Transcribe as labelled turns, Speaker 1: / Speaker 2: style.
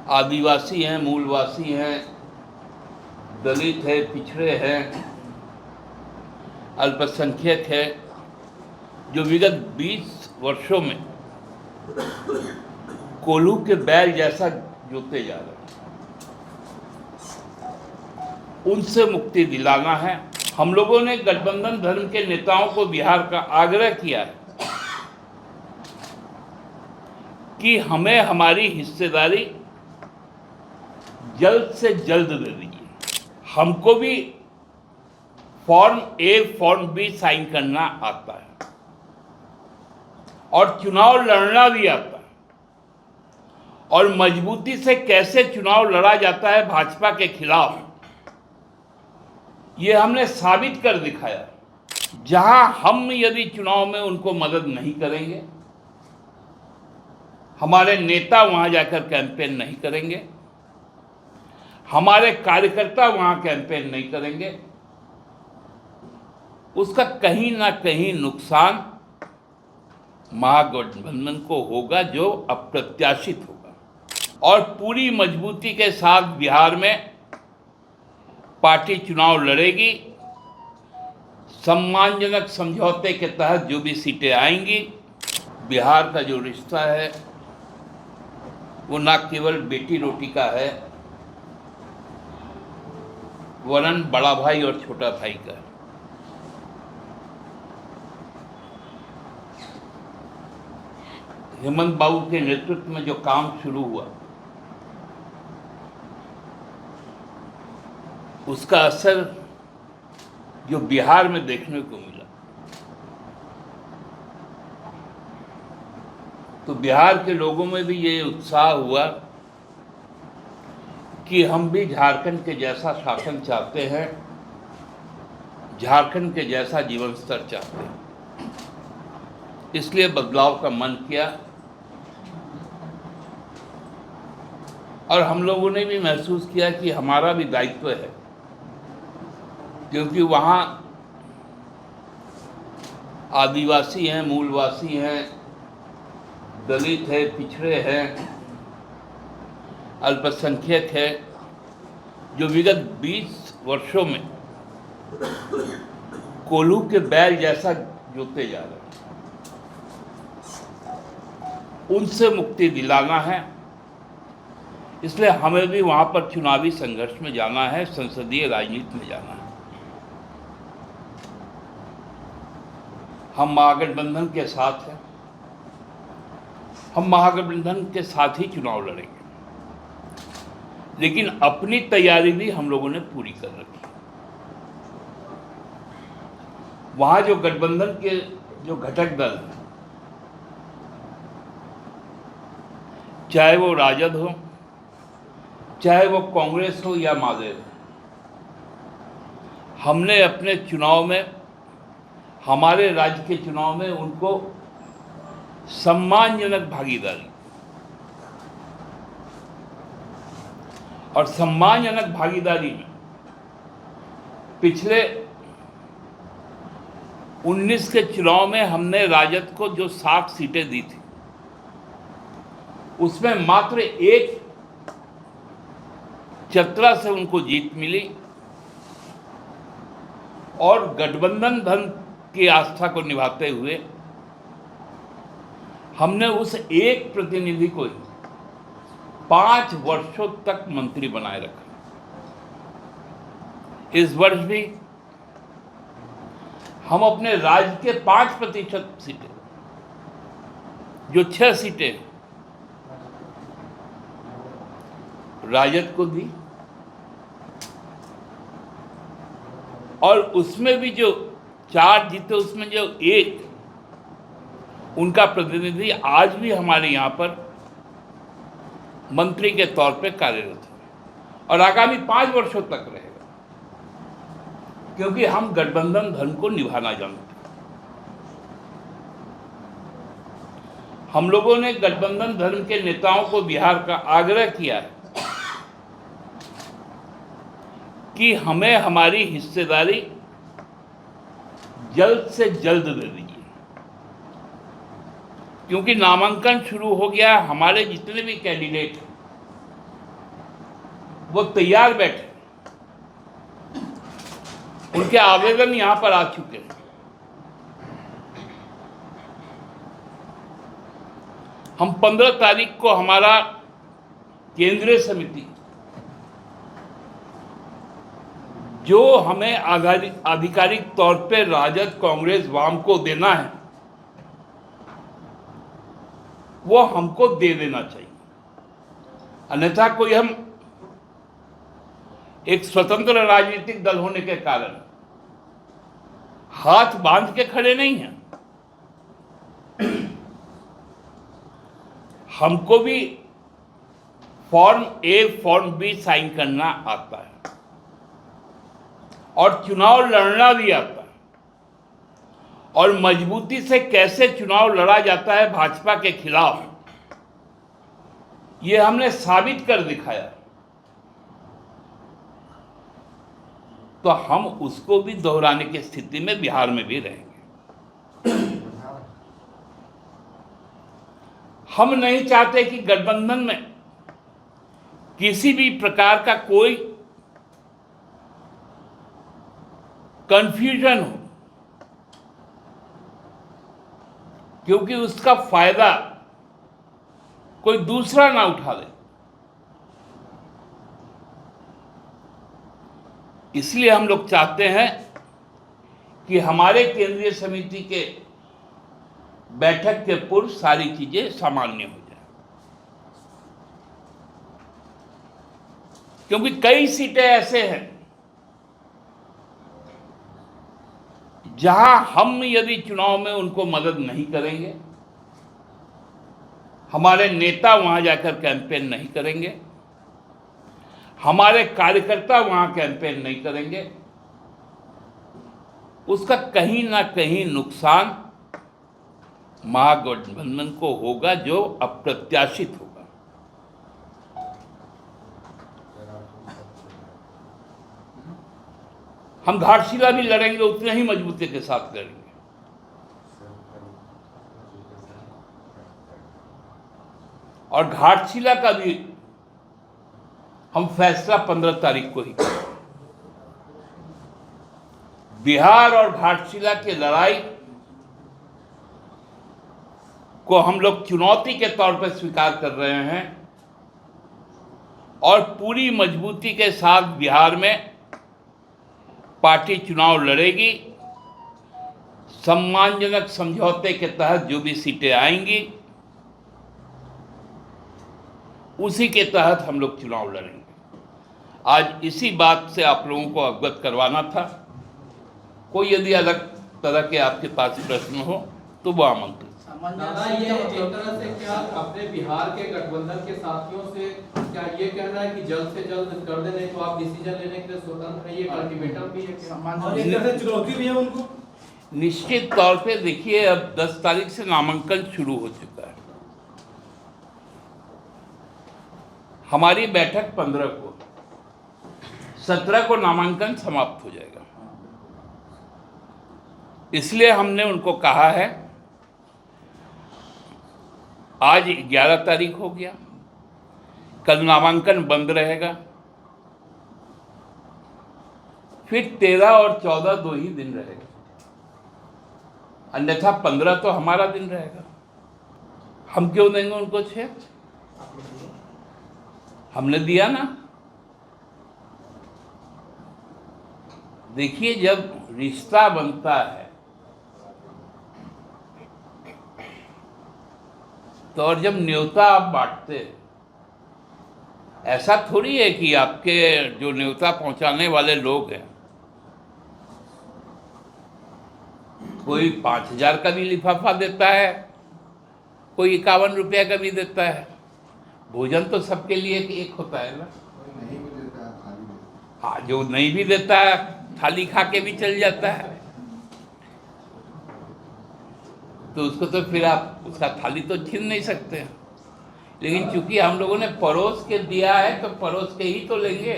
Speaker 1: आदिवासी हैं, मूलवासी हैं, दलित है, पिछड़े हैं, अल्पसंख्यक है, जो विगत 20 वर्षों में कोल्हू के बैल जैसा जोते जा रहे हैं, उनसे मुक्ति दिलाना है। हम लोगों ने गठबंधन धर्म के नेताओं को बिहार का आग्रह किया है कि हमें हमारी हिस्सेदारी जल्द से जल्द दे दीजिए। हमको भी फॉर्म ए फॉर्म बी साइन करना आता है और चुनाव लड़ना भी आता है, और मजबूती से कैसे चुनाव लड़ा जाता है भाजपा के खिलाफ, ये हमने साबित कर दिखाया। जहां हम यदि चुनाव में उनको मदद नहीं करेंगे, हमारे नेता वहां जाकर कैंपेन नहीं करेंगे, हमारे कार्यकर्ता वहां कैंपेन नहीं करेंगे, उसका कहीं ना कहीं नुकसान महागठबंधन को होगा, जो अप्रत्याशित होगा। और पूरी मजबूती के साथ बिहार में पार्टी चुनाव लड़ेगी। सम्मानजनक समझौते के तहत जो भी सीटें आएंगी, बिहार का जो रिश्ता है वो ना केवल बेटी रोटी का है, वरन बड़ा भाई और छोटा भाई का है। हेमंत बाबू के नेतृत्व में जो काम शुरू हुआ, उसका असर जो बिहार में देखने को मिला, तो बिहार के लोगों में भी ये उत्साह हुआ कि हम भी झारखंड के जैसा शासन चाहते हैं, झारखंड के जैसा जीवन स्तर चाहते हैं। इसलिए बदलाव का मन किया, और हम लोगों ने भी महसूस किया कि हमारा भी दायित्व है, क्योंकि वहाँ आदिवासी हैं, मूलवासी हैं, दलित है, पिछड़े हैं, अल्पसंख्यक है, जो विगत 20 वर्षों में कोल्हू के बैल जैसा जोते जा रहे हैं, उनसे मुक्ति दिलाना है। इसलिए हमें भी वहाँ पर चुनावी संघर्ष में जाना है, संसदीय राजनीति में जाना है। हम महागठबंधन के साथ हैं, हम महागठबंधन के साथ ही चुनाव लड़ेंगे, लेकिन अपनी तैयारी भी हम लोगों ने पूरी कर रखी है। वहाँ जो गठबंधन के जो घटक दल हैं, चाहे वो राजद हो, चाहे वो कांग्रेस हो या मालेर, हमने अपने चुनाव में, हमारे राज्य के चुनाव में उनको सम्मानजनक भागीदारी, और सम्मानजनक भागीदारी में पिछले 19 के चुनाव में हमने राजद को जो 7 सीटें दी थी, उसमें मात्र एक चतरा से उनको जीत मिली, और गठबंधन धर्म की आस्था को निभाते हुए हमने उस एक प्रतिनिधि को 5 वर्षों तक मंत्री बनाए रखा। इस वर्ष भी हम अपने राज्य के 5% सीटें, जो 6 सीटें राजद को दी, और उसमें भी जो 4 जीते, उसमें जो एक उनका प्रतिनिधि आज भी हमारे यहाँ पर मंत्री के तौर पे कार्यरत है, और आगामी 5 वर्षों तक रहेगा, क्योंकि हम गठबंधन धर्म को निभाना जानते हैं। हम लोगों ने गठबंधन धर्म के नेताओं को बिहार का आग्रह किया है कि हमें हमारी हिस्सेदारी जल्द से जल्द दे दीजिए, क्योंकि नामांकन शुरू हो गया। हमारे जितने भी कैंडिडेट वो तैयार बैठे, उनके आवेदन यहां पर आ चुके हैं। हम 15 तारीख को हमारा केंद्रीय समिति जो हमें आधिकारिक तौर पे राजद, कांग्रेस, वाम को देना है वो हमको दे देना चाहिए। अन्यथा कोई हम एक स्वतंत्र राजनीतिक दल होने के कारण हाथ बांध के खड़े नहीं हैं। हमको भी फॉर्म ए, फॉर्म बी साइन करना आता है और चुनाव लड़ना भी आता है, और मजबूती से कैसे चुनाव लड़ा जाता है भाजपा के खिलाफ, ये हमने साबित कर दिखाया। तो हम उसको भी दोहराने की स्थिति में बिहार में भी रहेंगे। हम नहीं चाहते कि गठबंधन में किसी भी प्रकार का कोई कंफ्यूजन हो, क्योंकि उसका फायदा कोई दूसरा ना उठा ले। इसलिए हम लोग चाहते हैं कि हमारे केंद्रीय समिति के बैठक के पूर्व सारी चीजें सामान्य हो जाए, क्योंकि कई सीटें ऐसे हैं जहां हम यदि चुनाव में उनको मदद नहीं करेंगे, हमारे नेता वहां जाकर कैंपेन नहीं करेंगे, हमारे कार्यकर्ता वहां कैंपेन नहीं करेंगे, उसका कहीं ना कहीं नुकसान महागठबंधन को होगा, जो अप्रत्याशित होगा। हम घाटशिला भी लड़ेंगे, उतने ही मजबूती के साथ लड़ेंगे। और घाटशिला का भी हम फैसला 15 तारीख को ही करेंगे। बिहार और घाटशिला की लड़ाई को हम लोग चुनौती के तौर पर स्वीकार कर रहे हैं और पूरी मजबूती के साथ बिहार में पार्टी चुनाव लड़ेगी। सम्मानजनक समझौते के तहत जो भी सीटें आएंगी उसी के तहत हम लोग चुनाव लड़ेंगे। आज इसी बात से आप लोगों को अवगत करवाना था। कोई यदि अलग तरह के आपके पास प्रश्न हो तो वो आमंत्रित।
Speaker 2: दादा, ये एक तरह से क्या अपने बिहार के गठबंधन के साथियों से क्या ये कहना है कि जल्द से जल्द कर दे, नहीं तो आप डिसीजन लेने के लिए स्वतंत्र हैं? ये अल्टीमेटम भी है
Speaker 3: और एक तरह से चुनौती भी है उनको।
Speaker 1: निश्चित तौर पे देखिए, अब 10 तारीख से नामांकन शुरू हो चुका है। हमारी बैठक 15 को, 17 को नामांकन समाप्त हो जाएगा। इसलिए हमने उनको कहा है, आज 11 तारीख हो गया, कल नामांकन बंद रहेगा, फिर 13 और 14 दो ही दिन रहेगा, अन्यथा 15 तो हमारा दिन रहेगा। हम क्यों देंगे उनको 6? हमने दिया ना। देखिए, जब रिश्ता बनता है तो, और जब न्योता आप बांटते, ऐसा थोड़ी है कि आपके जो न्योता पहुंचाने वाले लोग हैं, कोई 5,000 का भी लिफाफा देता है, कोई 51 रुपया का भी देता है। भोजन तो सबके लिए एक होता है ना।
Speaker 4: नहीं भी देता है, थाली देता
Speaker 1: हाँ, जो नहीं भी देता है थाली खा के भी चल जाता है, तो उसको तो फिर आप उसका थाली तो छीन नहीं सकते। लेकिन चूंकि हम लोगों ने परोस के दिया है तो परोस के ही तो लेंगे।